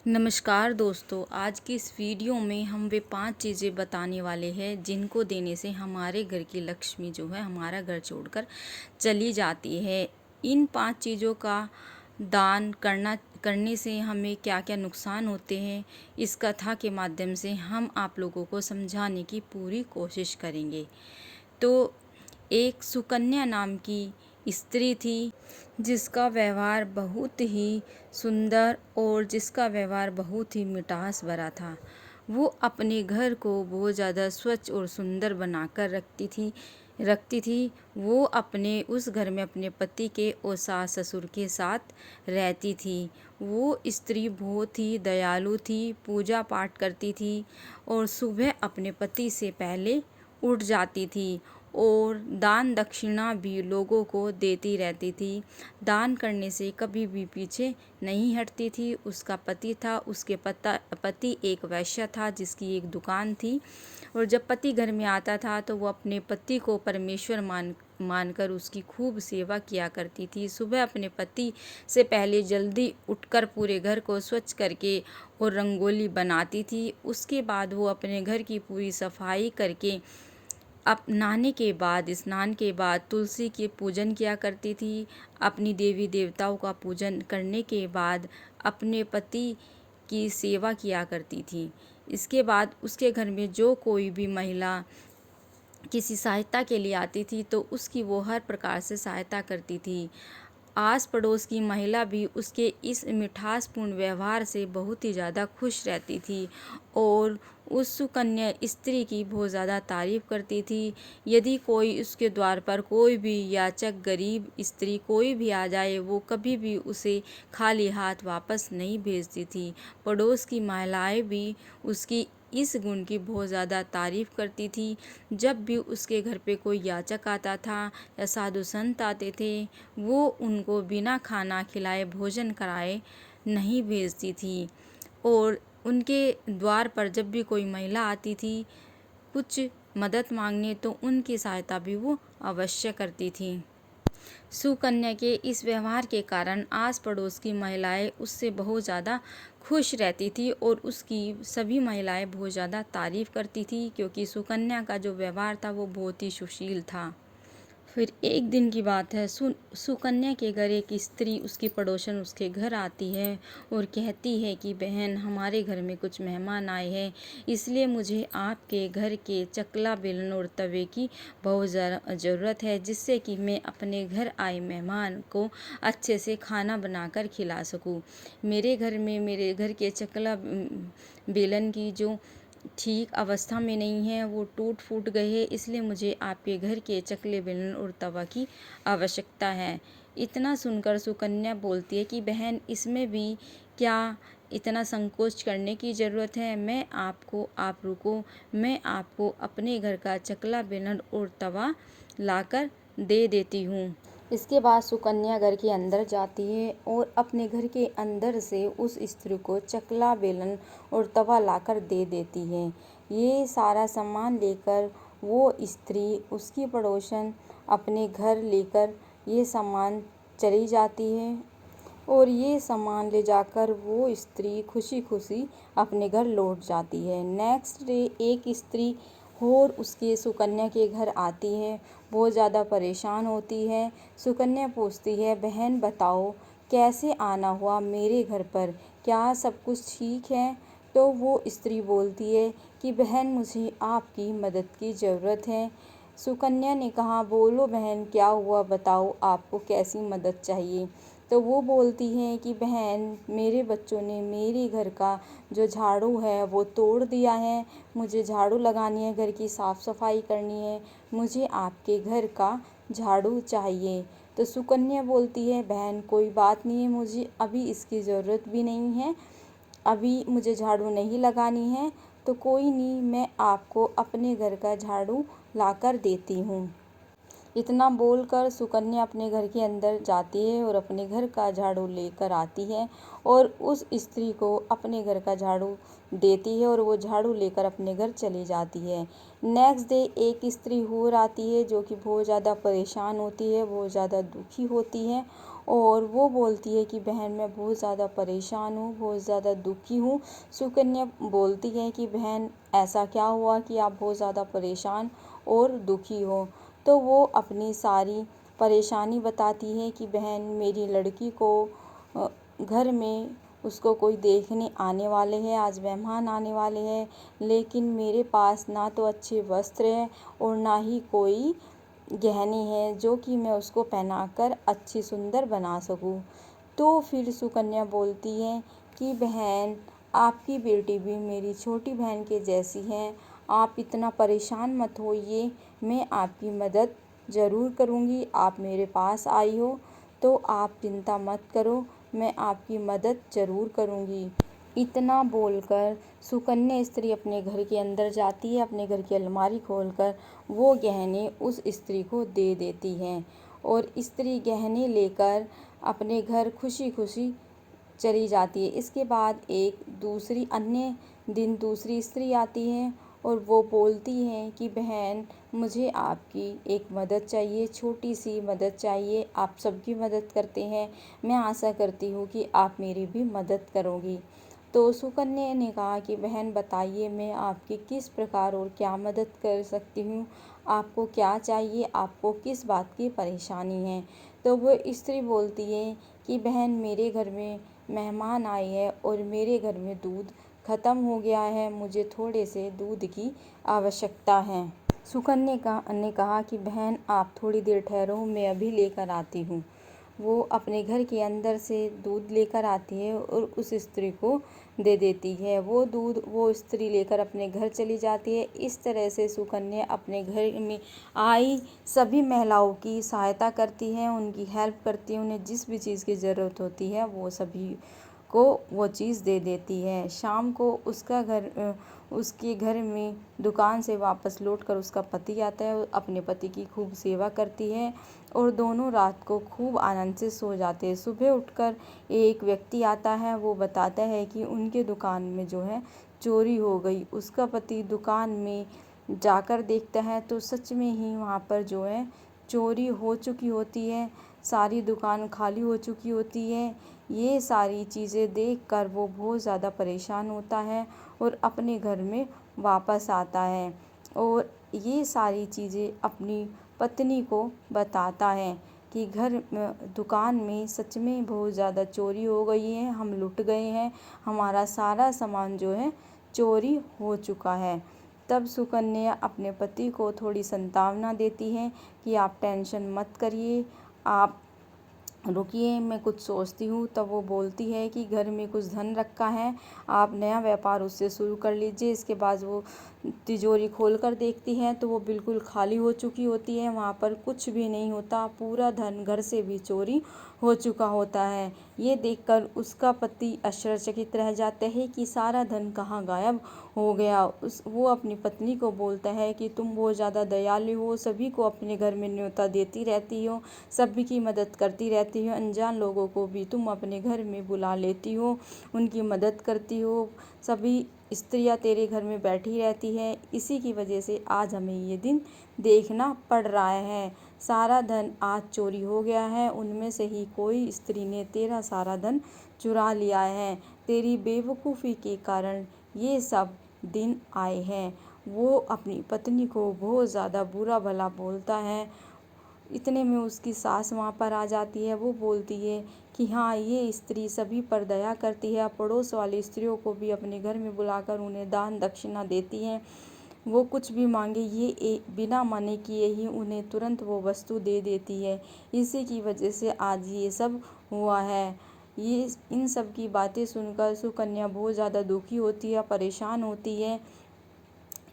नमस्कार दोस्तों, आज की इस वीडियो में हम वे 5 चीज़ें बताने वाले हैं जिनको देने से हमारे घर की लक्ष्मी जो है हमारा घर छोड़कर चली जाती है। इन 5 चीज़ों का दान करने से हमें क्या-क्या नुकसान होते हैं, इस कथा के माध्यम से हम आप लोगों को समझाने की पूरी कोशिश करेंगे। तो एक सुकन्या नाम की स्त्री थी जिसका व्यवहार बहुत ही सुंदर और जिसका व्यवहार बहुत ही मिठास भरा था। वो अपने घर को बहुत ज़्यादा स्वच्छ और सुंदर बनाकर रखती थी। वो अपने उस घर में अपने पति के और सास ससुर के साथ रहती थी। वो स्त्री बहुत ही दयालु थी, पूजा पाठ करती थी और सुबह अपने पति से पहले उठ जाती थी और दान दक्षिणा भी लोगों को देती रहती थी। दान करने से कभी भी पीछे नहीं हटती थी। उसका पति था, उसके पति एक वैश्य था जिसकी एक दुकान थी और जब पति घर में आता था तो वो अपने पति को परमेश्वर मानकर उसकी खूब सेवा किया करती थी। सुबह अपने पति से पहले जल्दी उठकर पूरे घर को स्वच्छ करके और रंगोली बनाती थी। उसके बाद वो अपने घर की पूरी सफाई करके अब नहाने के बाद स्नान के बाद तुलसी के पूजन किया करती थी। अपनी देवी देवताओं का पूजन करने के बाद अपने पति की सेवा किया करती थी। इसके बाद उसके घर में जो कोई भी महिला किसी सहायता के लिए आती थी तो उसकी वो हर प्रकार से सहायता करती थी। आस पड़ोस की महिला भी उसके इस मिठासपूर्ण व्यवहार से बहुत ही ज़्यादा खुश रहती थी और उस सुकन्या स्त्री की बहुत ज़्यादा तारीफ करती थी। यदि कोई उसके द्वार पर कोई भी याचक गरीब स्त्री कोई भी आ जाए, वो कभी भी उसे खाली हाथ वापस नहीं भेजती थी। पड़ोस की महिलाएं भी उसकी इस गुण की बहुत ज़्यादा तारीफ करती थी। जब भी उसके घर पे कोई याचक आता था या साधु संत आते थे, वो उनको बिना खाना खिलाए भोजन कराए नहीं भेजती थी और उनके द्वार पर जब भी कोई महिला आती थी कुछ मदद मांगने तो उनकी सहायता भी वो अवश्य करती थी। सुकन्या के इस व्यवहार के कारण आस पड़ोस की महिलाएं उससे बहुत ज़्यादा खुश रहती थी और उसकी सभी महिलाएं बहुत ज़्यादा तारीफ करती थी क्योंकि सुकन्या का जो व्यवहार था वो बहुत ही सुशील था। फिर एक दिन की बात है, सुकन्या के घर एक स्त्री उसकी पड़ोसन उसके घर आती है और कहती है कि बहन, हमारे घर में कुछ मेहमान आए हैं, इसलिए मुझे आपके घर के चकला बेलन और तवे की बहुत ज़रूरत है जिससे कि मैं अपने घर आए मेहमान को अच्छे से खाना बनाकर खिला सकूं। मेरे घर के चकला बेलन की जो ठीक अवस्था में नहीं है, वो टूट फूट गए हैं, इसलिए मुझे आपके घर के चकले बेलन और तवा की आवश्यकता है। इतना सुनकर सुकन्या बोलती है कि बहन, इसमें भी क्या इतना संकोच करने की ज़रूरत है। आप रुको, मैं आपको अपने घर का चकला बेलन और तवा लाकर दे देती हूँ। इसके बाद सुकन्या घर के अंदर जाती है और अपने घर के अंदर से उस स्त्री को चकला बेलन और तवा लाकर दे देती है। ये सारा सामान लेकर वो स्त्री उसकी पड़ोसन अपने घर लेकर ये सामान चली जाती है और ये सामान ले जाकर वो स्त्री खुशी खुशी अपने घर लौट जाती है। नेक्स्ट डे एक स्त्री और उसके सुकन्या के घर आती है, बहुत ज़्यादा परेशान होती है। सुकन्या पूछती है, बहन बताओ कैसे आना हुआ मेरे घर पर, क्या सब कुछ ठीक है? तो वो स्त्री बोलती है कि बहन, मुझे आपकी मदद की ज़रूरत है। सुकन्या ने कहा, बोलो बहन, क्या हुआ, बताओ आपको कैसी मदद चाहिए। तो वो बोलती हैं कि बहन, मेरे बच्चों ने मेरे घर का जो झाड़ू है वो तोड़ दिया है, मुझे झाड़ू लगानी है, घर की साफ़ सफाई करनी है, मुझे आपके घर का झाड़ू चाहिए। तो सुकन्या बोलती है, बहन कोई बात नहीं है, मुझे अभी इसकी ज़रूरत भी नहीं है, अभी मुझे झाड़ू नहीं लगानी है, तो कोई नहीं, मैं आपको अपने घर का झाड़ू लाकर देती हूँ। इतना बोलकर सुकन्या अपने घर के अंदर जाती है और अपने घर का झाड़ू लेकर आती है और उस स्त्री को अपने घर का झाड़ू देती है और वो झाड़ू लेकर अपने घर चली जाती है। नेक्स्ट डे एक स्त्री और आती है जो कि बहुत ज़्यादा परेशान होती है, बहुत ज़्यादा दुखी होती है और वो बोलती है कि बहन मैं बहुत ज़्यादा परेशान हूँ, बहुत ज़्यादा दुखी हूँ। सुकन्या बोलती है कि बहन ऐसा क्या हुआ कि आप बहुत ज़्यादा परेशान और दुखी हो। तो वो अपनी सारी परेशानी बताती है कि बहन मेरी लड़की को घर में उसको कोई देखने आने वाले हैं, आज मेहमान आने वाले हैं, लेकिन मेरे पास ना तो अच्छे वस्त्र हैं और ना ही कोई गहने हैं जो कि मैं उसको पहनाकर अच्छी सुंदर बना सकूं। तो फिर सुकन्या बोलती है कि बहन आपकी बेटी भी मेरी छोटी बहन के जैसी है, आप इतना परेशान मत होइए, मैं आपकी मदद ज़रूर करूँगी। आप मेरे पास आई हो तो आप चिंता मत करो, मैं आपकी मदद ज़रूर करूँगी। इतना बोलकर सुकन्या स्त्री अपने घर के अंदर जाती है, अपने घर की अलमारी खोलकर वो गहने उस स्त्री को दे देती है और स्त्री गहने लेकर अपने घर खुशी खुशी चली जाती है। इसके बाद एक दूसरी अन्य दिन दूसरी स्त्री आती है और वो बोलती है कि बहन मुझे आपकी एक मदद चाहिए, छोटी सी मदद चाहिए, आप सबकी मदद करते हैं, मैं आशा करती हूँ कि आप मेरी भी मदद करोगी। तो सुकन्या ने कहा कि बहन बताइए मैं आपकी किस प्रकार और क्या मदद कर सकती हूँ, आपको क्या चाहिए, आपको किस बात की परेशानी है। तो वो स्त्री बोलती है कि बहन मेरे घर में मेहमान आए हैं और मेरे घर में दूध ख़त्म हो गया है, मुझे थोड़े से दूध की आवश्यकता है। सुकन्या ने कहा कि बहन आप थोड़ी देर ठहरो, मैं अभी लेकर आती हूँ। वो अपने घर के अंदर से दूध लेकर आती है और उस स्त्री को दे देती है। वो दूध वो स्त्री लेकर अपने घर चली जाती है। इस तरह से सुकन्या अपने घर में आई सभी महिलाओं की सहायता करती है, उनकी हेल्प करती है, उन्हें जिस भी चीज़ की ज़रूरत होती है वो सभी को वो चीज़ दे देती है। शाम को उसके घर में दुकान से वापस लौटकर उसका पति आता है, अपने पति की खूब सेवा करती है और दोनों रात को खूब आनंद से सो जाते हैं। सुबह उठकर एक व्यक्ति आता है, वो बताता है कि उनके दुकान में जो है चोरी हो गई। उसका पति दुकान में जाकर देखता है तो सच में ही वहाँ पर जो है चोरी हो चुकी होती है, सारी दुकान खाली हो चुकी होती है। ये सारी चीज़ें देखकर वो बहुत ज़्यादा परेशान होता है और अपने घर में वापस आता है और ये सारी चीज़ें अपनी पत्नी को बताता है कि दुकान में सच में बहुत ज़्यादा चोरी हो गई है, हम लुट गए हैं, हमारा सारा सामान जो है चोरी हो चुका है। तब सुकन्या अपने पति को थोड़ी सांत्वना देती है कि आप टेंशन मत करिए, आप रुकिए, मैं कुछ सोचती हूँ। तब वो बोलती है कि घर में कुछ धन रखा है, आप नया व्यापार उससे शुरू कर लीजिए। इसके बाद वो तिजोरी खोल कर देखती है तो वो बिल्कुल खाली हो चुकी होती है, वहाँ पर कुछ भी नहीं होता, पूरा धन घर से भी चोरी हो चुका होता है। ये देखकर उसका पति आश्चर्यचकित रह जाता है कि सारा धन कहाँ गायब हो गया। वो अपनी पत्नी को बोलता है कि तुम बहुत ज़्यादा दयालु हो, सभी को अपने घर में न्योता देती रहती हो, सभी की मदद करती रहती हो, अनजान लोगों को भी तुम अपने घर में बुला लेती हो, उनकी मदद करती हो, सभी स्त्रियां तेरे घर में बैठी रहती है, इसी की वजह से आज हमें ये दिन देखना पड़ रहा है। सारा धन आज चोरी हो गया है, उनमें से ही कोई स्त्री ने तेरा सारा धन चुरा लिया है, तेरी बेवकूफ़ी के कारण ये सब दिन आए हैं। वो अपनी पत्नी को बहुत ज़्यादा बुरा भला बोलता है। इतने में उसकी सास वहाँ पर आ जाती है। वो बोलती है कि हाँ ये स्त्री सभी पर दया करती है, पड़ोस वाली स्त्रियों को भी अपने घर में बुलाकर उन्हें दान दक्षिणा देती है, वो कुछ भी मांगे ये बिना मना किए ही उन्हें तुरंत वो वस्तु दे देती है, इसी की वजह से आज ये सब हुआ है। ये इन सब की बातें सुनकर सुकन्या बहुत ज़्यादा दुखी होती है, परेशान होती है।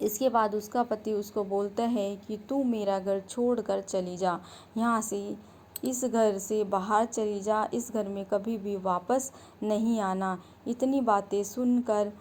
इसके बाद उसका पति उसको बोलता है कि तू मेरा घर छोड़कर चली जा, यहाँ से इस घर से बाहर चली जा, इस घर में कभी भी वापस नहीं आना। इतनी बातें सुनकर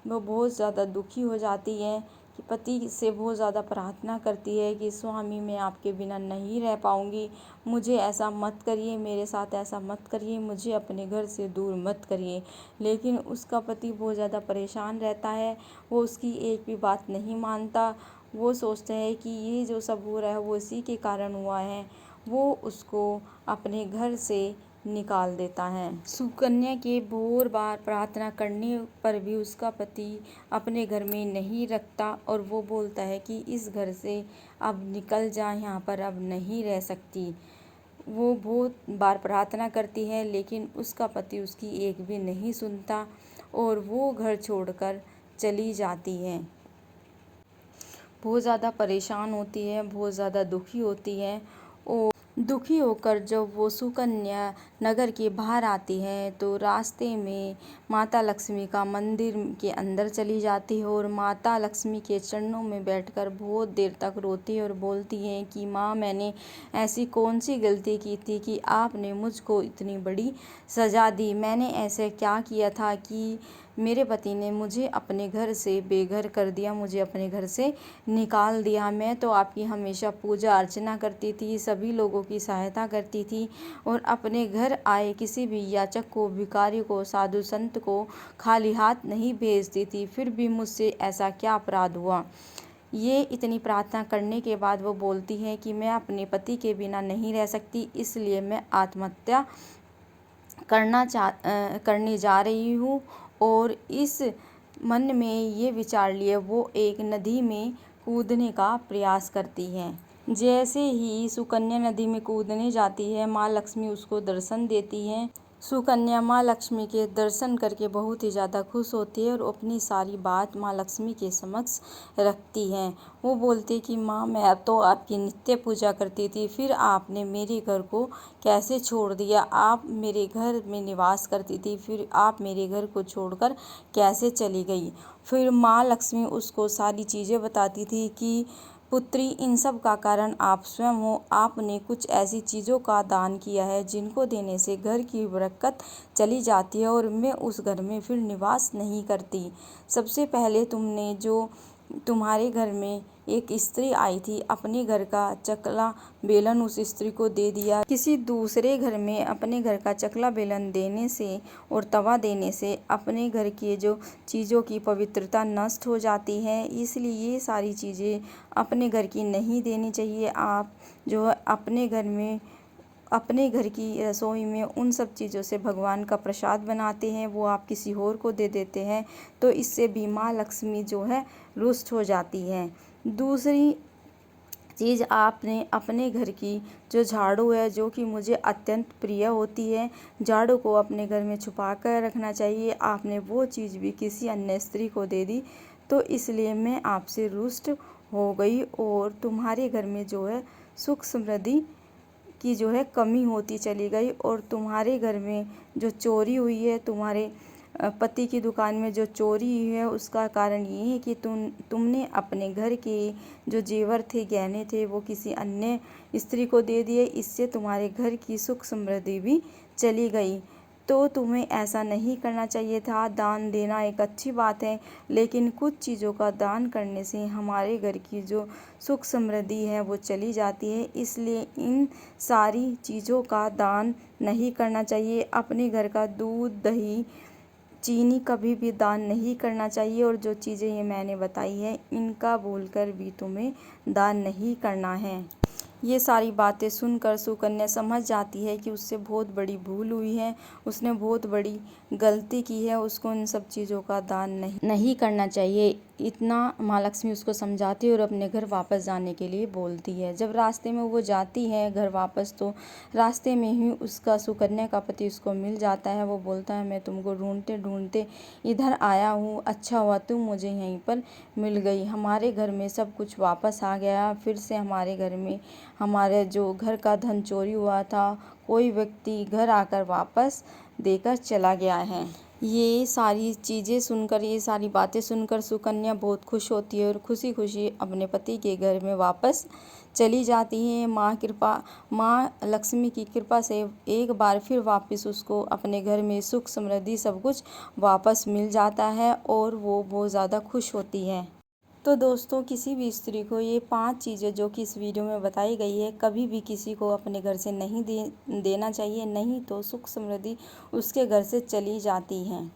वो बहुत ज़्यादा दुखी हो जाती है। कि पति से बहुत ज़्यादा प्रार्थना करती है कि स्वामी मैं आपके बिना नहीं रह पाऊँगी, मुझे ऐसा मत करिए, मेरे साथ ऐसा मत करिए, मुझे अपने घर से दूर मत करिए। लेकिन उसका पति बहुत ज़्यादा परेशान रहता है, वो उसकी एक भी बात नहीं मानता। वो सोचता है कि ये जो सब हो रहा है वो इसी के कारण हुआ है। वो उसको अपने घर से निकाल देता है। सुकन्या के बहुत बार प्रार्थना करने पर भी उसका पति अपने घर में नहीं रखता और वो बोलता है कि इस घर से अब निकल जा, यहाँ पर अब नहीं रह सकती। वो बहुत बार प्रार्थना करती है लेकिन उसका पति उसकी एक भी नहीं सुनता और वो घर छोड़कर चली जाती है। बहुत ज़्यादा परेशान होती है, बहुत ज़्यादा दुखी होती है और दुखी होकर जब वो सुकन्या नगर के बाहर आती है तो रास्ते में माता लक्ष्मी का मंदिर के अंदर चली जाती है और माता लक्ष्मी के चरणों में बैठकर बहुत देर तक रोती है और बोलती है कि माँ, मैंने ऐसी कौन सी गलती की थी कि आपने मुझको इतनी बड़ी सज़ा दी। मैंने ऐसे क्या किया था कि मेरे पति ने मुझे अपने घर से बेघर कर दिया, मुझे अपने घर से निकाल दिया। मैं तो आपकी हमेशा पूजा अर्चना करती थी, सभी लोगों की सहायता करती थी और अपने घर आए किसी भी याचक को, भिखारी को, साधु संत को खाली हाथ नहीं भेजती थी। फिर भी मुझसे ऐसा क्या अपराध हुआ? ये इतनी प्रार्थना करने के बाद वो बोलती है कि मैं अपने पति के बिना नहीं रह सकती, इसलिए मैं आत्महत्या करने जा रही हूँ। और इस मन में ये विचार लिए वो एक नदी में कूदने का प्रयास करती है। जैसे ही सुकन्या नदी में कूदने जाती है, माँ लक्ष्मी उसको दर्शन देती हैं। सुकन्या माँ लक्ष्मी के दर्शन करके बहुत ही ज़्यादा खुश होती है और अपनी सारी बात माँ लक्ष्मी के समक्ष रखती है। वो बोलती कि माँ, मैं तो आपकी नित्य पूजा करती थी, फिर आपने मेरे घर को कैसे छोड़ दिया? आप मेरे घर में निवास करती थी, फिर आप मेरे घर को छोड़कर कैसे चली गई? फिर माँ लक्ष्मी उसको सारी चीज़ें बताती थी कि पुत्री, इन सब का कारण आप स्वयं हो। आपने कुछ ऐसी चीज़ों का दान किया है जिनको देने से घर की बरकत चली जाती है और मैं उस घर में फिर निवास नहीं करती। सबसे पहले तुमने जो तुम्हारे घर में एक स्त्री आई थी, अपने घर का चकला बेलन उस स्त्री को दे दिया। किसी दूसरे घर में अपने घर का चकला बेलन देने से और तवा देने से अपने घर की जो चीज़ों की पवित्रता नष्ट हो जाती है, इसलिए ये सारी चीज़ें अपने घर की नहीं देनी चाहिए। आप जो है अपने घर की रसोई में उन सब चीज़ों से भगवान का प्रसाद बनाते हैं, वो आप किसी और को दे देते हैं, तो इससे भी माँ लक्ष्मी जो है रुष्ट हो जाती है। दूसरी चीज़, आपने अपने घर की जो झाड़ू है, जो कि मुझे अत्यंत प्रिय होती है, झाड़ू को अपने घर में छुपा कर रखना चाहिए। आपने वो चीज़ भी किसी अन्य स्त्री को दे दी, तो इसलिए मैं आपसे रुष्ट हो गई और तुम्हारे घर में जो है सुख समृद्धि की जो है कमी होती चली गई। और तुम्हारे घर में जो चोरी हुई है, तुम्हारे पति की दुकान में जो चोरी हुई है, उसका कारण ये है कि तुमने अपने घर के जो जेवर थे, गहने थे, वो किसी अन्य स्त्री को दे दिए। इससे तुम्हारे घर की सुख समृद्धि भी चली गई। तो तुम्हें ऐसा नहीं करना चाहिए था। दान देना एक अच्छी बात है, लेकिन कुछ चीज़ों का दान करने से हमारे घर की जो सुख समृद्धि है वो चली जाती है। इसलिए इन सारी चीज़ों का दान नहीं करना चाहिए। अपने घर का दूध, दही, चीनी कभी भी दान नहीं करना चाहिए। और जो चीज़ें ये मैंने बताई है, इनका भूलकर भी तुम्हें दान नहीं करना है। ये सारी बातें सुनकर सुकन्या समझ जाती है कि उससे बहुत बड़ी भूल हुई है, उसने बहुत बड़ी गलती की है, उसको इन सब चीज़ों का दान नहीं करना चाहिए। इतना माँ लक्ष्मी उसको समझाती है और अपने घर वापस जाने के लिए बोलती है। जब रास्ते में वो जाती है घर वापस, तो रास्ते में ही उसका सुकन्या का पति उसको मिल जाता है। वो बोलता है, मैं तुमको ढूंढते ढूंढते इधर आया हूँ, अच्छा हुआ तुम मुझे यहीं पर मिल गई। हमारे घर में सब कुछ वापस आ गया, फिर से हमारे घर में हमारे जो घर का धन चोरी हुआ था, कोई व्यक्ति घर आकर वापस देकर चला गया है। ये सारी चीज़ें सुनकर, ये सारी बातें सुनकर सुकन्या बहुत खुश होती है और खुशी खुशी अपने पति के घर में वापस चली जाती है। माँ लक्ष्मी की कृपा से एक बार फिर वापस उसको अपने घर में सुख समृद्धि सब कुछ वापस मिल जाता है और वो बहुत ज़्यादा खुश होती है। तो दोस्तों, किसी भी स्त्री को ये 5 चीज़ें जो कि इस वीडियो में बताई गई है, कभी भी किसी को अपने घर से नहीं देना चाहिए, नहीं तो सुख समृद्धि उसके घर से चली जाती हैं।